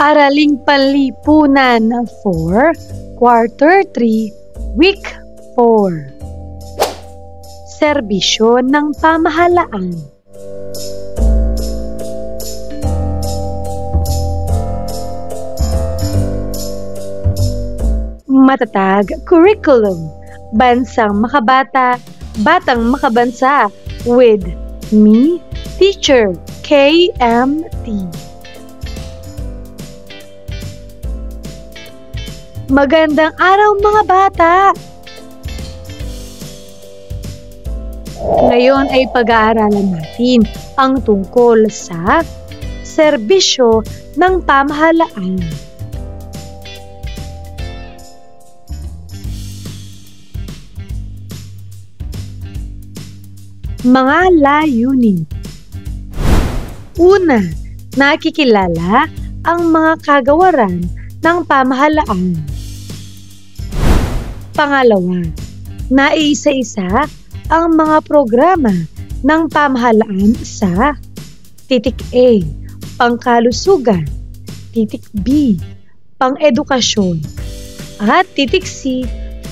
Araling Panlipunan 4, Quarter 3, Week 4. Serbisyo ng Pamahalaan. Matatag Curriculum. Bansang Makabata, Batang Makabansa with me, Teacher KMT. Magandang araw mga bata! Ngayon ay pag-aaralan natin ang tungkol sa serbisyo ng pamahalaan. Mga layunin. Una, nakikilala ang mga kagawaran ng pamahalaan. Pangalawa, naiisa-isa ang mga programa ng pamahalaan sa titik A, pangkalusugan, titik B, pang-edukasyon, at titik C,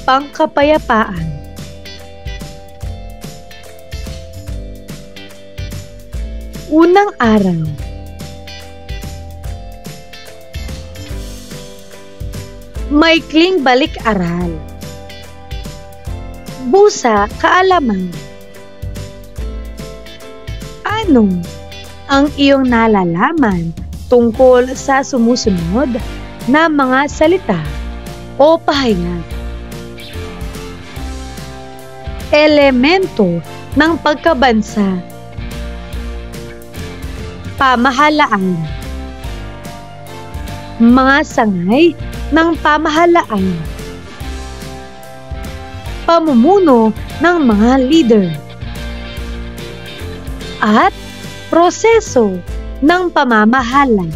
pangkapayapaan. Unang araw. Maikling balik-aral. Busa kaalaman. Ano ang iyong nalalaman tungkol sa sumusunod na mga salita o pahayag? Elemento ng pagkabansa. Pamahalaan. Mga sangay ng pamahalaan. Pamumuno ng mga leader. At proseso ng pamamahala.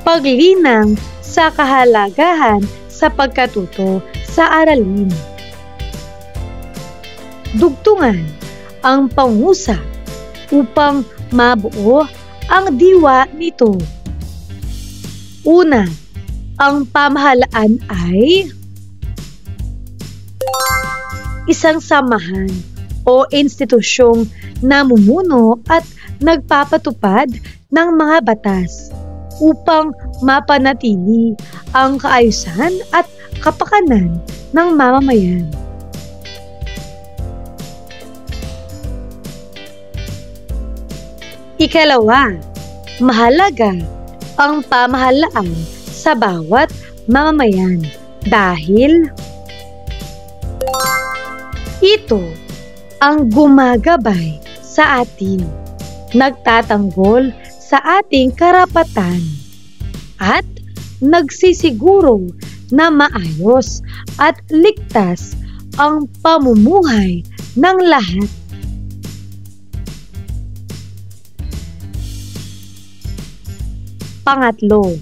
Paglinang sa kahalagahan sa pagkatuto sa aralin. Dugtungan ang pangusap upang mabuo ang diwa nito. Una, ang pamahalaan ay isang samahan o institusyong namumuno at nagpapatupad ng mga batas upang mapanatili ang kaayusan at kapakanan ng mamamayan. Ikalawa, mahalaga ang pamahalaan sa bawat mamamayan dahil ito ang gumagabay sa atin, nagtatanggol sa ating karapatan, at nagsisiguro na maayos at ligtas ang pamumuhay ng lahat. Pangatlo,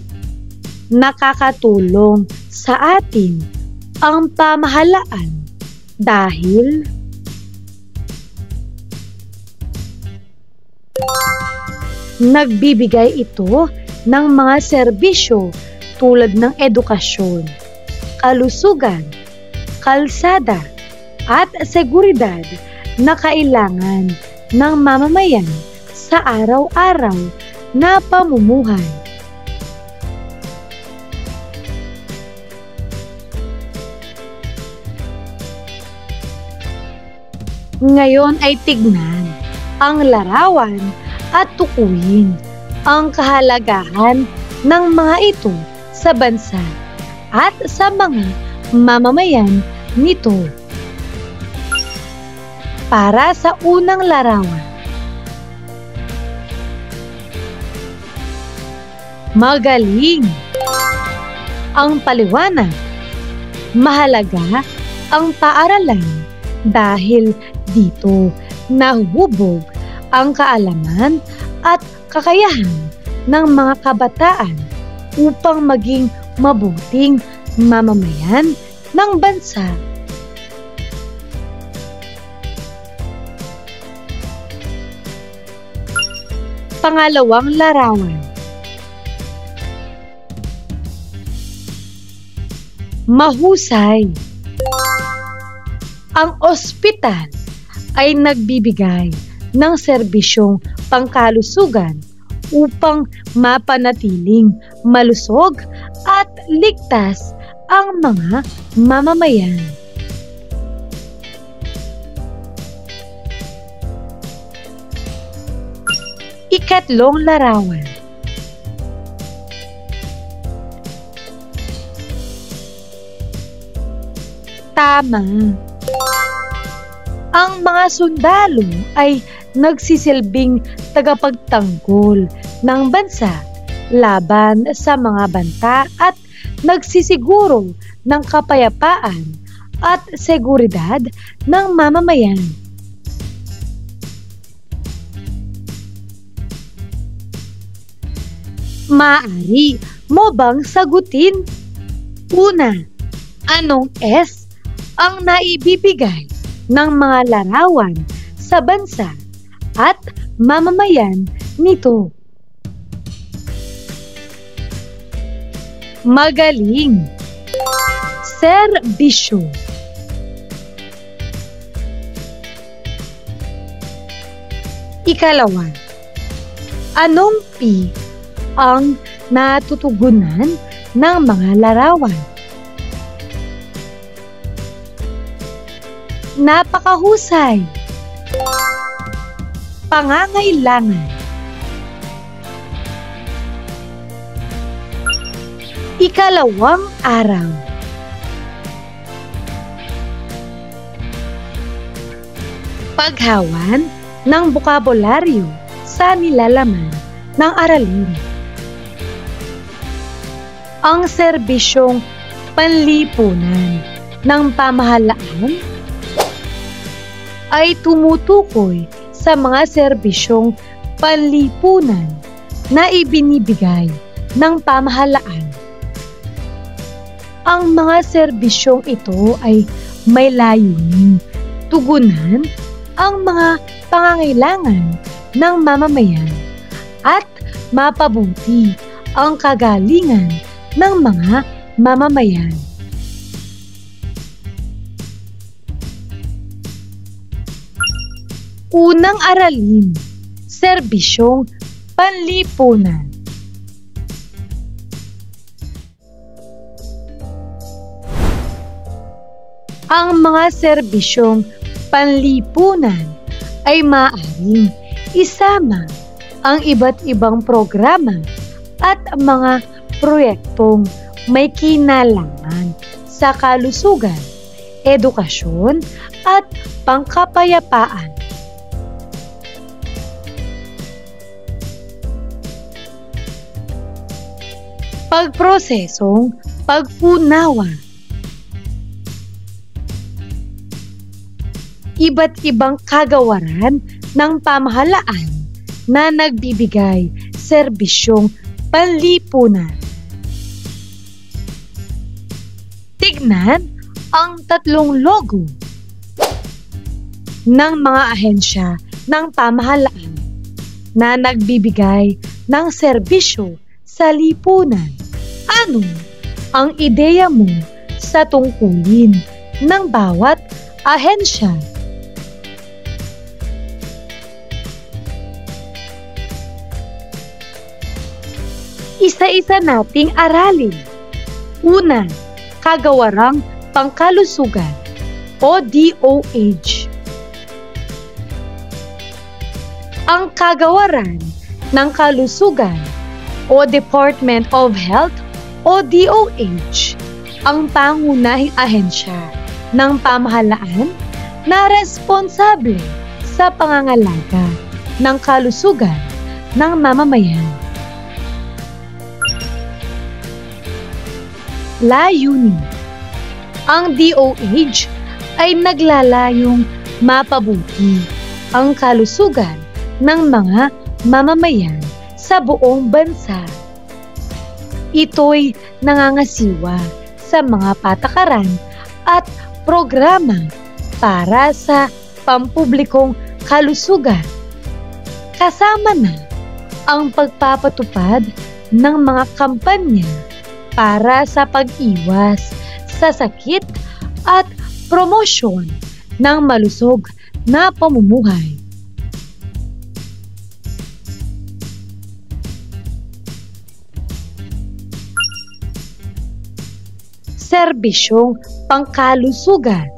nakakatulong sa atin ang pamahalaan dahil nagbibigay ito ng mga serbisyo tulad ng edukasyon, kalusugan, kalsada, at seguridad na kailangan ng mamamayan sa araw-araw na pamumuhay. Ngayon ay tignan ang larawan at tukuyin ang kahalagahan ng mga ito sa bansa at sa mga mamamayan nito. Para sa unang larawan, magaling ang paliwanag. Mahalaga ang paaralan dahil dito nahuhubog ang kaalaman at kakayahan ng mga kabataan upang maging mabuting mamamayan ng bansa. Pangalawang larawan. Mahusay. Ang ospital ay nagbibigay ng serbisyong pangkalusugan upang mapanatiling malusog at ligtas ang mga mamamayan. Ikatlong larawan. Tama. Ang mga sundalo ay nagsisilbing tagapagtanggol ng bansa laban sa mga banta at nagsisiguro ng kapayapaan at seguridad ng mamamayan. Maaari mo bang sagutin? Una, anong S ang naibibigay ng mga larawan sa bansa at mamamayan nito? Magaling. Serbisyo. Ikalawa, anong P ang natutugunan ng mga larawan? Napakahusay. Pangangailangan. Ikalawang araw. Paghawan ng bokabularyo sa nilalaman ng aralin. Ang serbisyong panlipunan ng pamahalaan ay tumutukoy sa mga serbisyong panlipunan na ibinibigay ng pamahalaan. Ang mga serbisyong ito ay may layuning tugunan ang mga pangangailangan ng mamamayan at mapabuti ang kagalingan ng mga mamamayan. Unang aralin, serbisyong panlipunan. Ang mga serbisyong panlipunan ay maaaring isama ang iba't ibang programa at mga proyektong may kinalaman sa kalusugan, edukasyon at pangkapayapaan. Pagprosesong pag-unawa. Iba't ibang kagawaran ng pamahalaan na nagbibigay serbisyong panlipunan. Tignan ang tatlong logo ng mga ahensya ng pamahalaan na nagbibigay ng serbisyo sa lipunan. Ano ang ideya mo sa tungkulin ng bawat ahensya? Isa-isa nating aralin. Una, kagawarang pangkalusugan o DOH. Ang kagawaran ng kalusugan o Department of Health o DOH ang pangunahing ahensya ng pamahalaan na responsable sa pangangalaga ng kalusugan ng mamamayan. Layunin. Ang DOH ay naglalayong mapabuti ang kalusugan ng mga mamamayan sa buong bansa. Ito'y nangangasiwa sa mga patakaran at programa para sa pampublikong kalusugan, kasama na ang pagpapatupad ng mga kampanya para sa pag-iwas sa sakit at promosyon ng malusog na pamumuhay. Serbisyong pangkalusugan.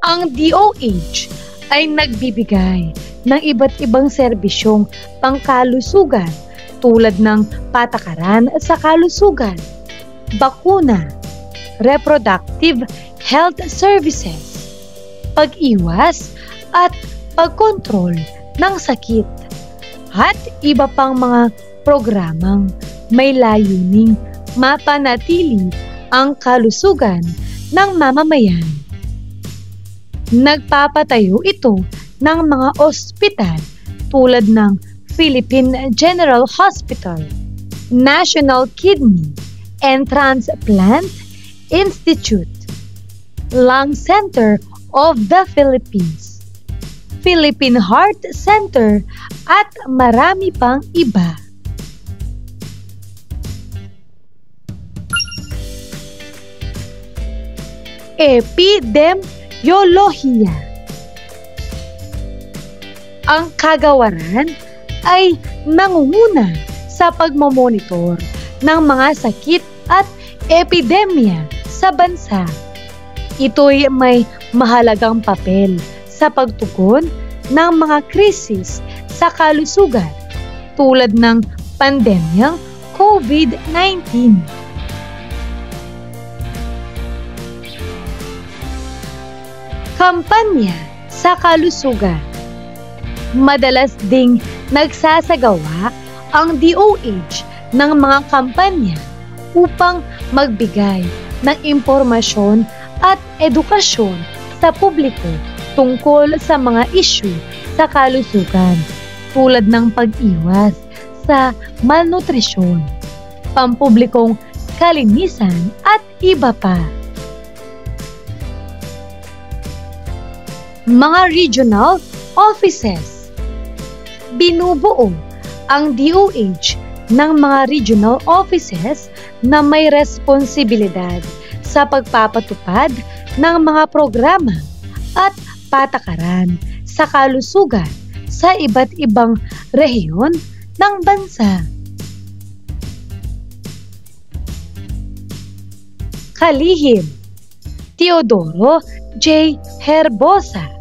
Ang DOH ay nagbibigay ng iba't ibang serbisyong pangkalusugan tulad ng patakaran sa kalusugan, bakuna, reproductive health services, pag-iwas at pagkontrol ng sakit, at iba pang mga programang may layuning mapanatili ang kalusugan ng mamamayan. Nagpapatayo ito ng mga ospital tulad ng Philippine General Hospital, National Kidney and Transplant Institute, Lung Center of the Philippines, Philippine Heart Center at marami pang iba. Epidemiolohiya. Ang kagawaran ay nangunguna sa pagmomonitor ng mga sakit at epidemya sa bansa. Ito'y may mahalagang papel sa pagtugon ng mga krisis sa kalusugan tulad ng pandemyang COVID-19. Kampanya sa kalusugan. Madalas ding nagsasagawa ang DOH ng mga kampanya upang magbigay ng impormasyon at edukasyon sa publiko tungkol sa mga issue sa kalusugan tulad ng pag-iwas sa malnutrisyon, pampublikong kalinisan at iba pa. Mga regional offices. Binubuo ang DOH ng mga regional offices na may responsibilidad sa pagpapatupad ng mga programa at patakaran sa kalusugan sa iba't ibang rehiyon ng bansa. Kalihim. Teodoro J. Herbosa.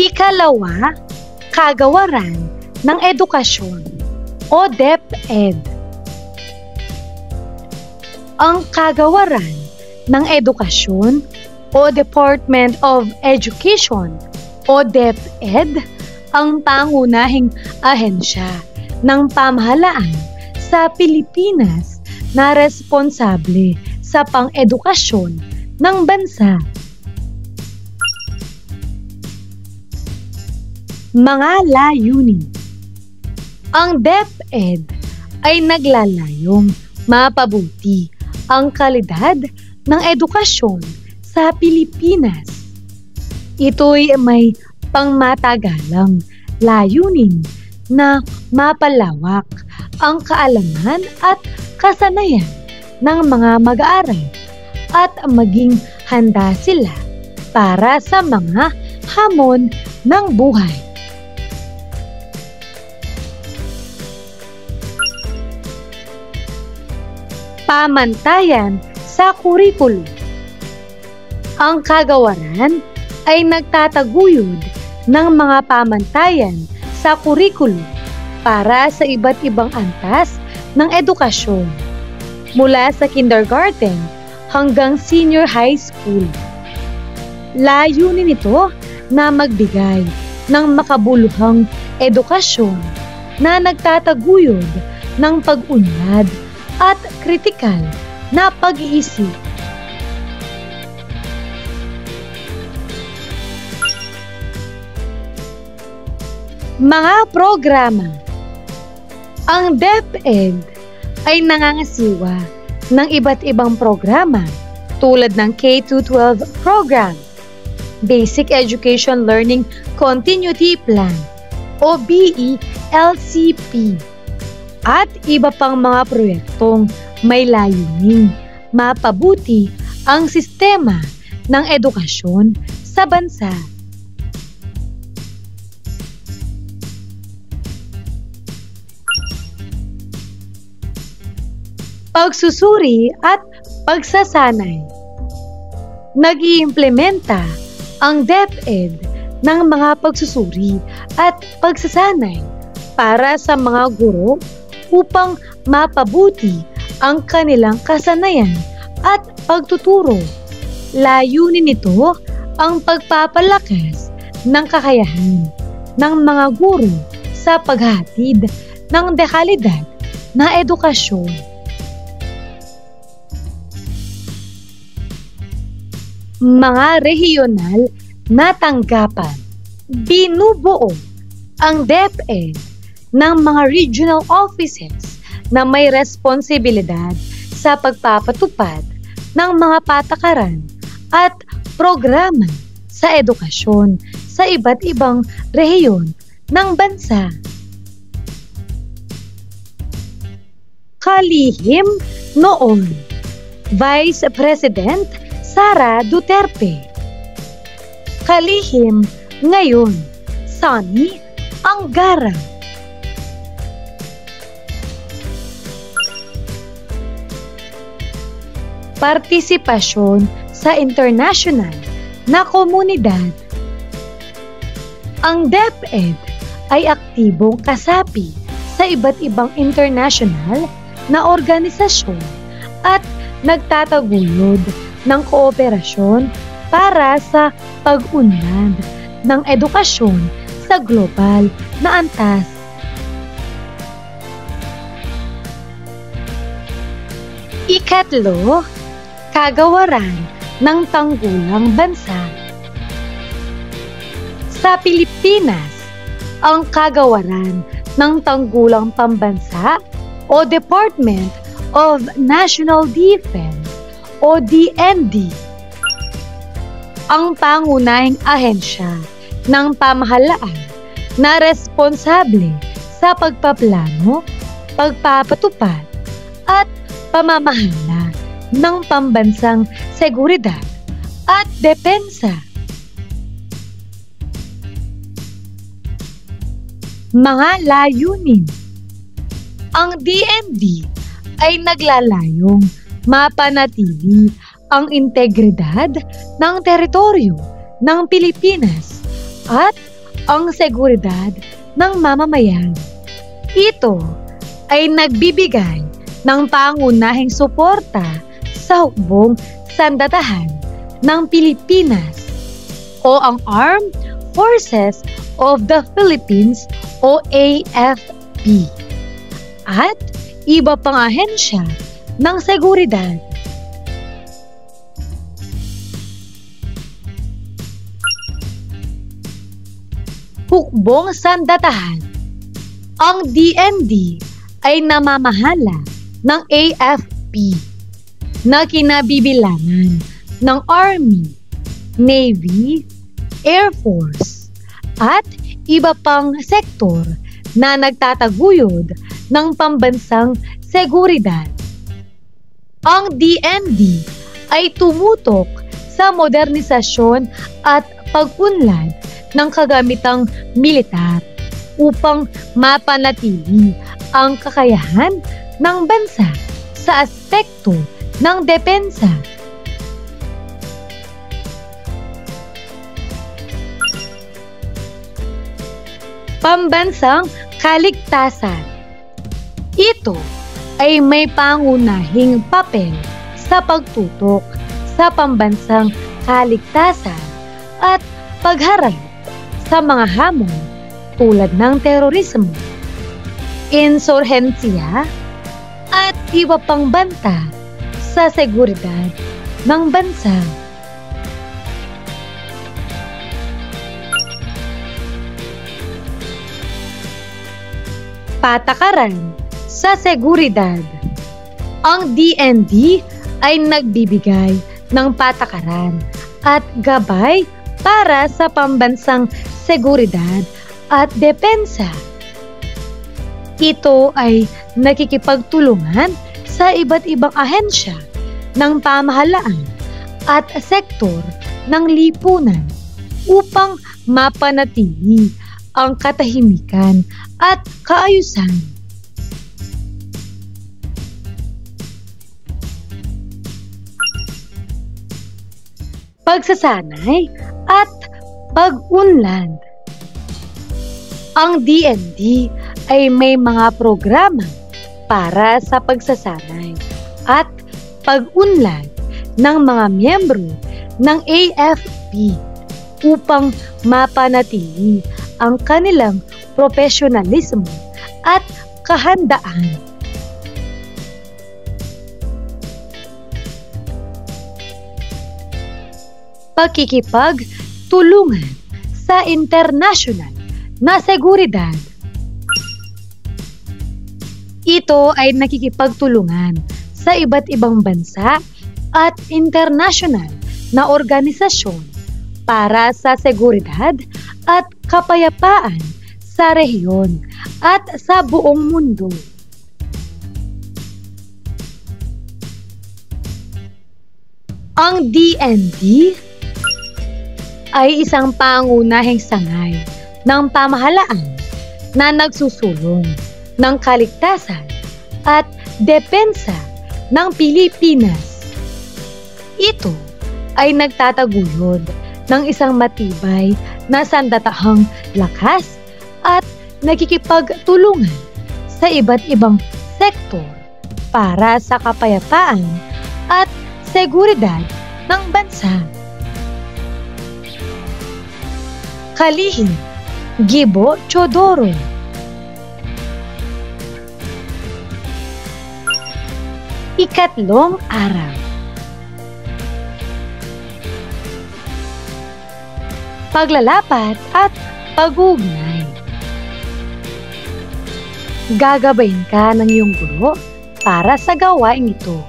Ikalawa, kagawaran ng edukasyon o DepEd. Ang kagawaran ng edukasyon o Department of Education o DepEd ang pangunahing ahensya ng pamahalaan sa Pilipinas na responsable sa pang-edukasyon ng bansa. Mga layunin. Ang DepEd ay naglalayong mapabuti ang kalidad ng edukasyon sa Pilipinas. Ito'y may pangmatagalang layunin na mapalawak ang kaalaman at kasanayan ng mga mag-aaral at maging handa sila para sa mga hamon ng buhay. Pamantayan sa kurikulum. Ang kagawaran ay nagtataguyod ng mga pamantayan sa kurikulum para sa iba't ibang antas ng edukasyon, mula sa kindergarten hanggang senior high school. Layunin nito na magbigay ng makabuluhang edukasyon na nagtataguyod ng pag-unlad at kritikal na pag-iisip. Mga programa. Ang DepEd ay nangangasiwa ng iba't ibang programa tulad ng K-12 program, Basic Education Learning Continuity Plan o BELCP at iba pang mga proyektong may layuning mapabuti ang sistema ng edukasyon sa bansa. Pagsusuri at pagsasanay. Nag-iimplementa ang DepEd ng mga pagsusuri at pagsasanay para sa mga guro upang mapabuti ang kanilang kasanayan at pagtuturo. Layunin nito ang pagpapalakas ng kakayahan ng mga guro sa paghatid ng dekalidad na edukasyon. Mga rehiyonal na tanggapan. Binubuo ang DepEd ng mga regional offices na may responsibilidad sa pagpapatupad ng mga patakaran at programa sa edukasyon sa iba't ibang rehiyon ng bansa. Kalihim noon, Vice President Sara Duterte. Kalihim ngayon, Sonny Angara. Partisipasyon sa international na komunidad. Ang DepEd ay aktibong kasapi sa iba't ibang international na organisasyon at nagtataguyod ng kooperasyon para sa pag-unlad ng edukasyon sa global na antas. Ikatlo, kagawaran ng tanggulang bansa. Sa Pilipinas, ang kagawaran ng tanggulang pambansa o Department of National Defense o DND ang pangunahing ahensya ng pamahalaan na responsable sa pagpaplano, pagpapatupad at pamamahala ng pambansang seguridad at depensa. Mga layunin. Ang DND ay naglalayong mapanatili ang integridad ng teritoryo ng Pilipinas at ang seguridad ng mamamayan. Ito ay nagbibigay ng pangunahing suporta sa hukbong sandatahan ng Pilipinas o ang Armed Forces of the Philippines o AFP at iba pang ahensya ng seguridad. Hukbong sandatahan. Ang DND ay namamahala ng AFP na kinabibilangan ng Army, Navy, Air Force at iba pang sektor na nagtataguyod ng pambansang seguridad. Ang DND ay tumutok sa modernisasyon at pag-unlad ng kagamitang militar upang mapanatili ang kakayahan ng bansa sa aspekto ng depensa. Pambansang kaligtasan. Ito ay may pangunahing papel sa pagtutok sa pambansang kaligtasan at pagharap sa mga hamon tulad ng terorismo, insurhensya at iba pang banta sa seguridad ng bansa. Patakaran sa seguridad. Ang DND ay nagbibigay ng patakaran at gabay para sa pambansang seguridad at depensa. Ito ay nakikipagtulungan sa iba't ibang ahensya ng pamahalaan at sektor ng lipunan upang mapanatili ang katahimikan at kaayusan. Pagsasanay at pag-unlad. Ang DND ay may mga programa para sa pagsasanay at pag-unlad ng mga miyembro ng AFP upang mapanatili ang kanilang profesionalismo at kahandaan. Pakikipagtulungan sa internasyonal na seguridad. Ito ay nakikipagtulungan sa iba't ibang bansa at internasyonal na organisasyon para sa seguridad at kapayapaan sa rehiyon at sa buong mundo. Ang DND ay isang pangunahing sangay ng pamahalaan na nagsusulong ng kaligtasan at depensa ng Pilipinas. Ito ay nagtataguyod ng isang matibay na sandatahang lakas at nakikipagtulungan sa iba't ibang sektor para sa kapayapaan at seguridad ng bansa. Kalihim, Gibo Chodoro. Ikatlong araw. Paglalapat at pag-uugnay. Gagabayin ka ng iyong guro para sa gawain ito.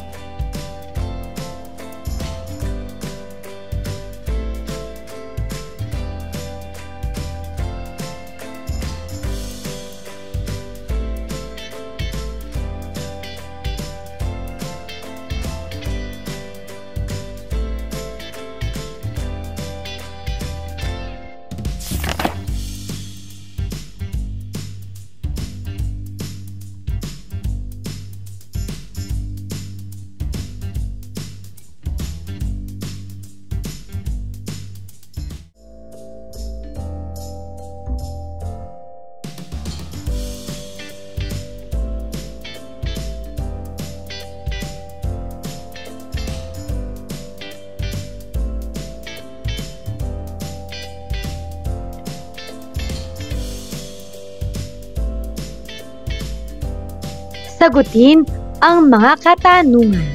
Sagutin ang mga katanungan.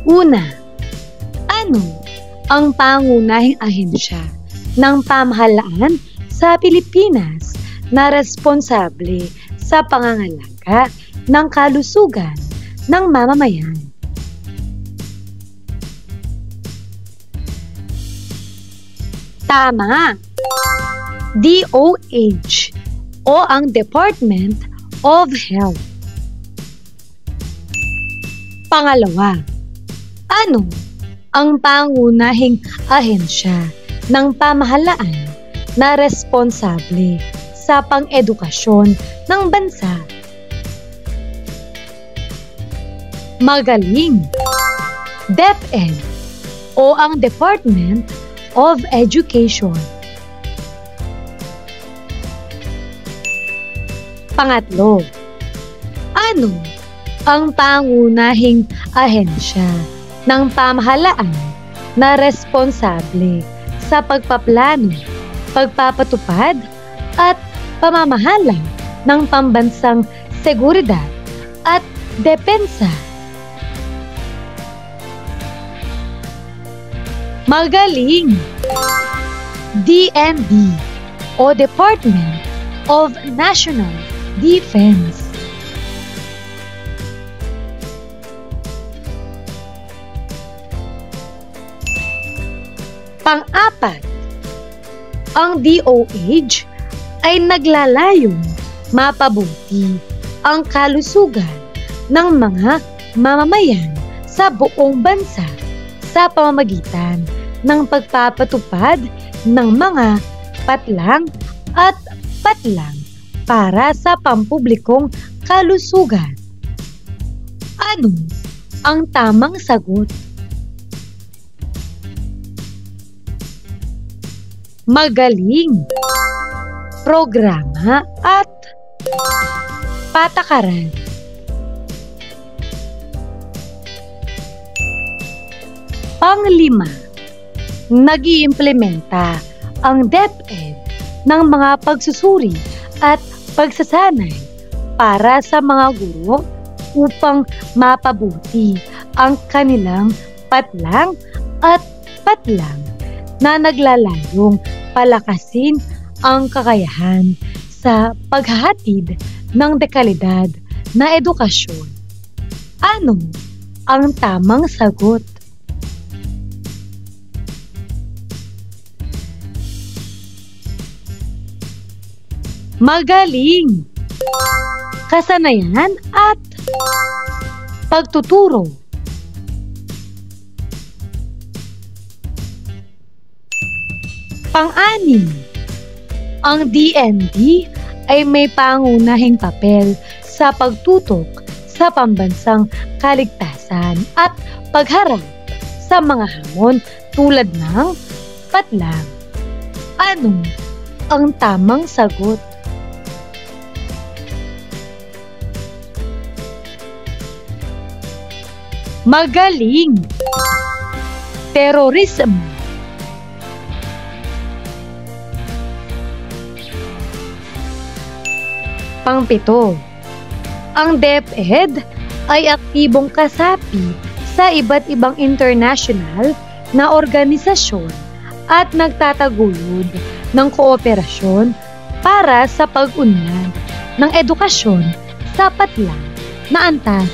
Una, ano ang pangunahing ahensya ng pamahalaan sa Pilipinas na responsable sa pangangalaga ng kalusugan ng mamamayan? Tama! DOH o ang Department of Health. Pangalawa, ano ang pangunahing ahensya ng pamahalaan na responsable sa pang-edukasyon ng bansa? Magaling! DepEd o ang Department of Education. Pangatlo, ano ang pangunahing ahensya ng pamahalaan na responsable sa pagpaplano, pagpapatupad at pamamahala ng pambansang seguridad at depensa? Magaling! DND o Department of National Defense. Pang-apat, ang DOH ay naglalayong mapabuti ang kalusugan ng mga mamamayan sa buong bansa sa pamamagitan ng pagpapatupad ng mga patlang at patlang para sa pampublikong kalusugan. Ano ang tamang sagot? Magaling, programa at patakaran. Pang-lima, nag-iimplementa ang DepEd ng mga pagsusuri at pagsasanay para sa mga guro upang mapabuti ang kanilang patlang at patlang na naglalayong palakasin ang kakayahan sa paghahatid ng dekalidad na edukasyon. Ano ang tamang sagot? Magaling, kasanayan at pagtuturo. Pang-anim, ang DND ay may pangunahing papel sa pagtutok sa pambansang kaligtasan at pagharap sa mga hamon tulad ng patlang. Ano ang tamang sagot? Magaling, terorismo. Pang-pito, ang DepEd ay aktibong kasapi sa iba't ibang international na organisasyon at nagtataguyod ng kooperasyon para sa pag-unlad ng edukasyon sa patlang na antas.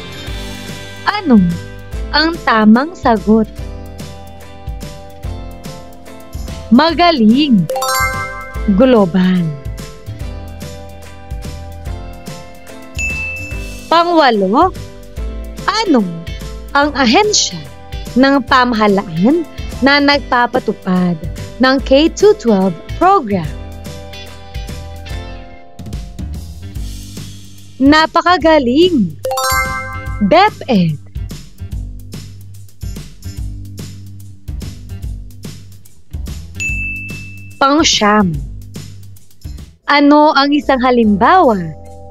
Ano ang tamang sagot? Magaling, global. Pang-walo, ano ang ahensya ng pamahalaan na nagpapatupad ng K-12 program? Napakagaling! DepEd. Pang-siyam, ano ang isang halimbawa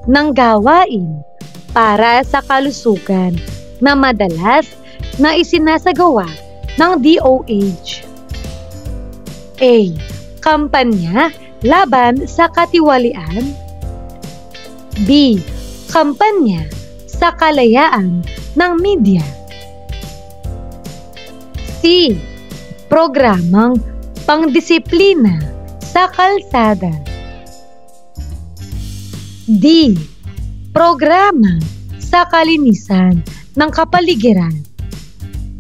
ng gawain para sa kalusugan na madalas na isinasagawa ng DOH? A. Kampanya laban sa katiwalian. B. Kampanya sa kalayaan ng media. C. Programang pangdisiplina sa kalsada. D. Programa sa kalinisan ng kapaligiran.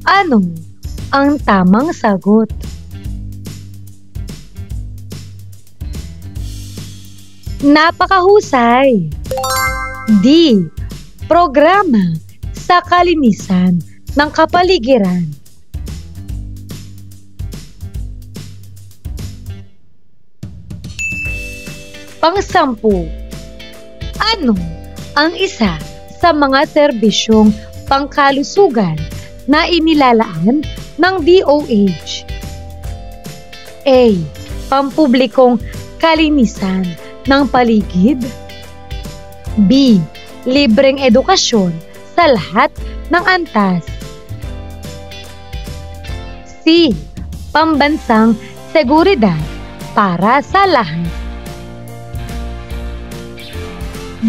Ano ang tamang sagot? Napakahusay! D. Programa sa kalinisan ng kapaligiran. Pang-sampu, ano ang isa sa mga serbisyong pangkalusugan na inilalaan ng DOH? A. Pampublikong kalinisan ng paligid. B. Libreng edukasyon sa lahat ng antas. C. Pambansang seguridad para sa lahat.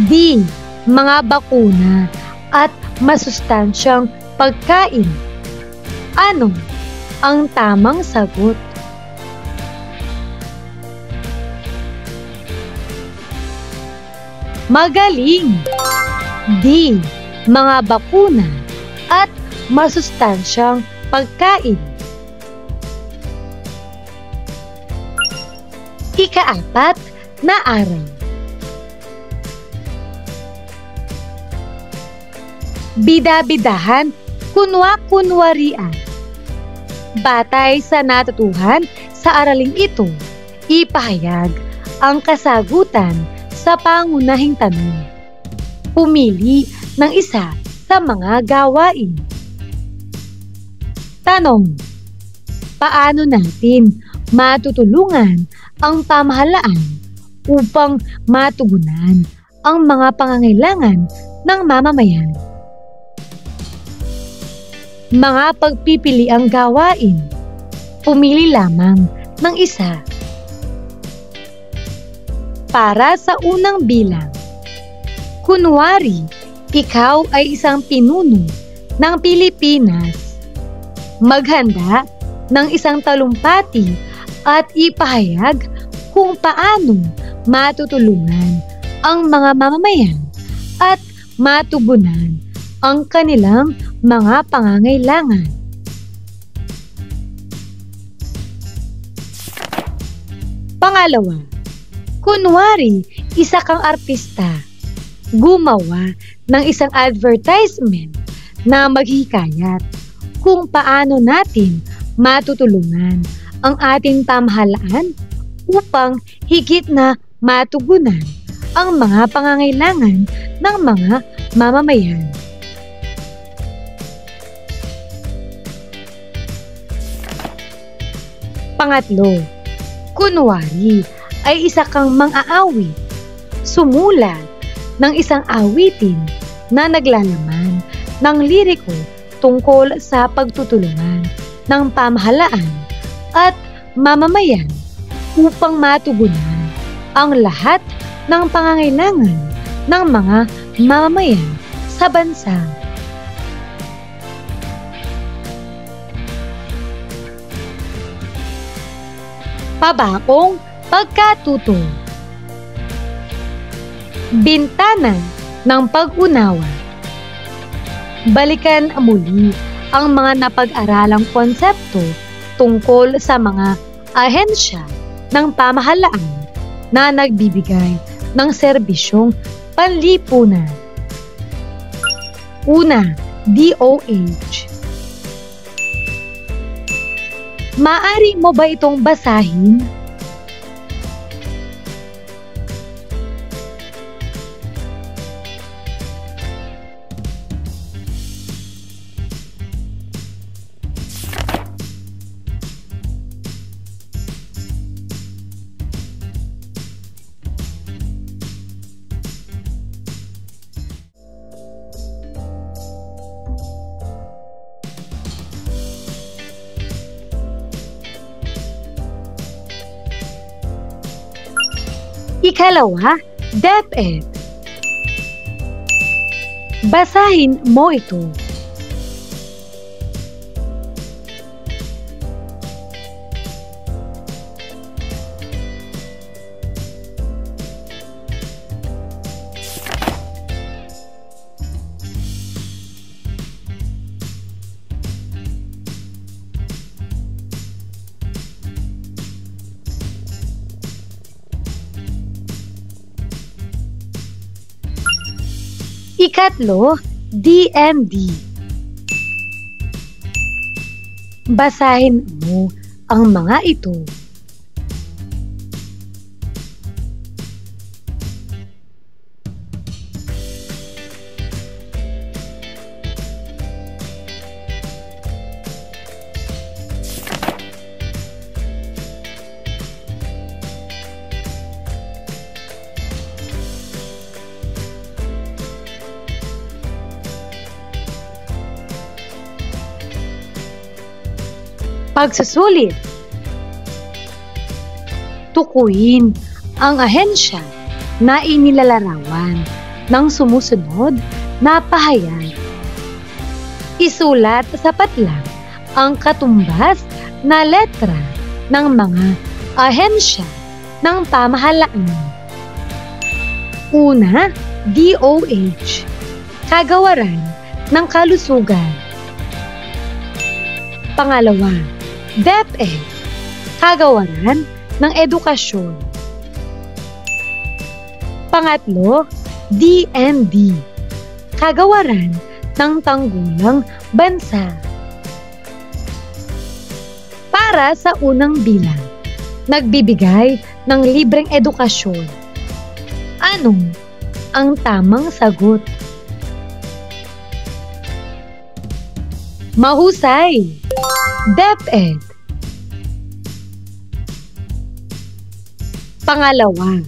D. Mga bakuna at masustansyang pagkain. Ano ang tamang sagot? Magaling! D. Mga bakuna at masustansyang pagkain. Ika-4 na araw. Bida-bidahan, kunwa-kunwarian. Batay sa natutuhan sa araling ito, ipahayag ang kasagutan sa pangunahing tanong. Pumili ng isa sa mga gawain. Tanong: paano natin matutulungan ang pamahalaan upang matugunan ang mga pangangailangan ng mamamayan? Mga pagpipiliang gawain. Pumili lamang ng isa. Para sa unang bilang. Kunwari, ikaw ay isang pinuno ng Pilipinas. Maghanda ng isang talumpati at ipahayag kung paano matutulungan ang mga mamamayan at matugunan ang kanilang mga pangangailangan. Pangalawa, kunwari isa kang artista. Gumawa ng isang advertisement na maghihikayat kung paano natin matutulungan ang ating pamahalaan upang higit na matugunan ang mga pangangailangan ng mga mamamayan. Pangatlo, kunwari ay isa kang mang-aawit. Sumulat ng isang awitin na naglalaman ng liriko tungkol sa pagtutulungan ng pamahalaan at mamamayan upang matugunan ang lahat ng pangangailangan ng mga mamamayan sa bansa. Pabakong pagkatuto. Bintana ng pag-unawa. Balikan muli ang mga napag-aralang konsepto tungkol sa mga ahensya ng pamahalaan na nagbibigay ng serbisyong panlipunan. Una, DOH. Maaari mo ba itong basahin? Ikalawa, DepEd. Basahin mo ito. Ikatlo, DND. Basahin mo ang mga ito. Pagsusulit. Tukuyin ang ahensya na inilalarawan ng sumusunod na pahayag. Isulat sa patlang ang katumbas na letra ng mga ahensya ng pamahalaan. Una, DOH, Kagawaran ng Kalusugan. Pangalawa, DepEd, Kagawaran ng Edukasyon. Pangatlo, DND. Kagawaran ng tanggulang bansa. Para sa unang bilang, nagbibigay ng libreng edukasyon. Ano ang tamang sagot? Mahusay! DepEd. Pangalawa,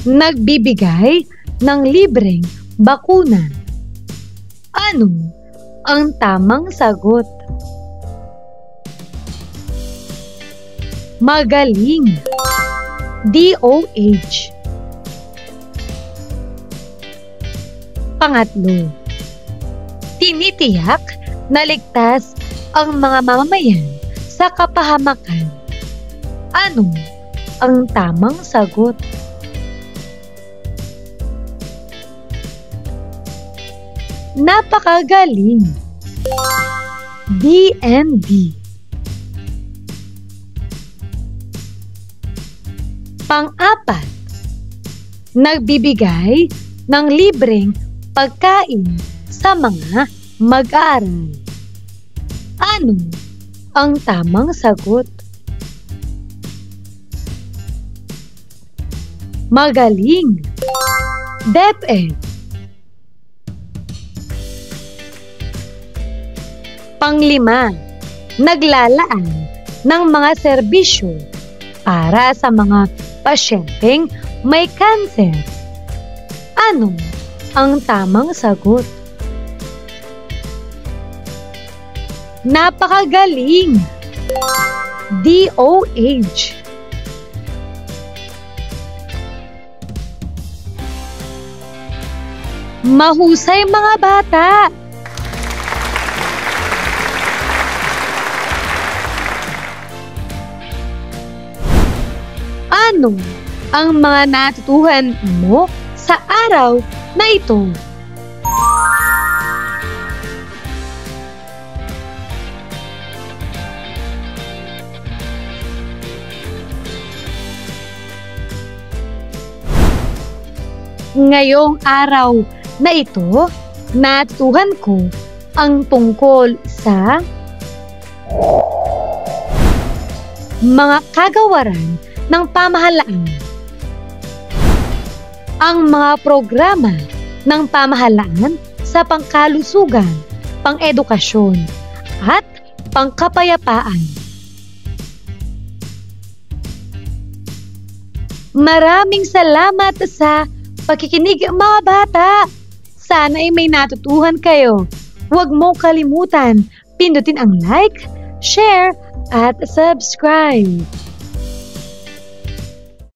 nagbibigay ng libreng bakuna. Ano ang tamang sagot? Magaling! DOH. Pangatlo, tinitiyak na ligtas ang mga mamamayan sa kapahamakan. Ano ang tamang sagot? Napakagaling! DND. Pang-apat, nagbibigay ng libreng pagkain sa mga mag-aaral. Ano ang tamang sagot? Magaling! DepEd. Panglima, naglalaan ng mga serbisyo para sa mga pasyenteng may kanser. Ano ang tamang sagot? Napakagaling! DOH. Mahusay mga bata! Ano ang mga natutuhan mo sa araw na ito? Ngayong araw na ito, natutuhan ko ang tungkol sa mga kagawaran ng pamahalaan, ang mga programa ng pamahalaan sa pangkalusugan, pang-edukasyon, at pangkapayapaan. Maraming salamat sa pakikinig mga bata! Sana ay may natutuhan kayo. Huwag mo kalimutan, pindutin ang like, share, at subscribe.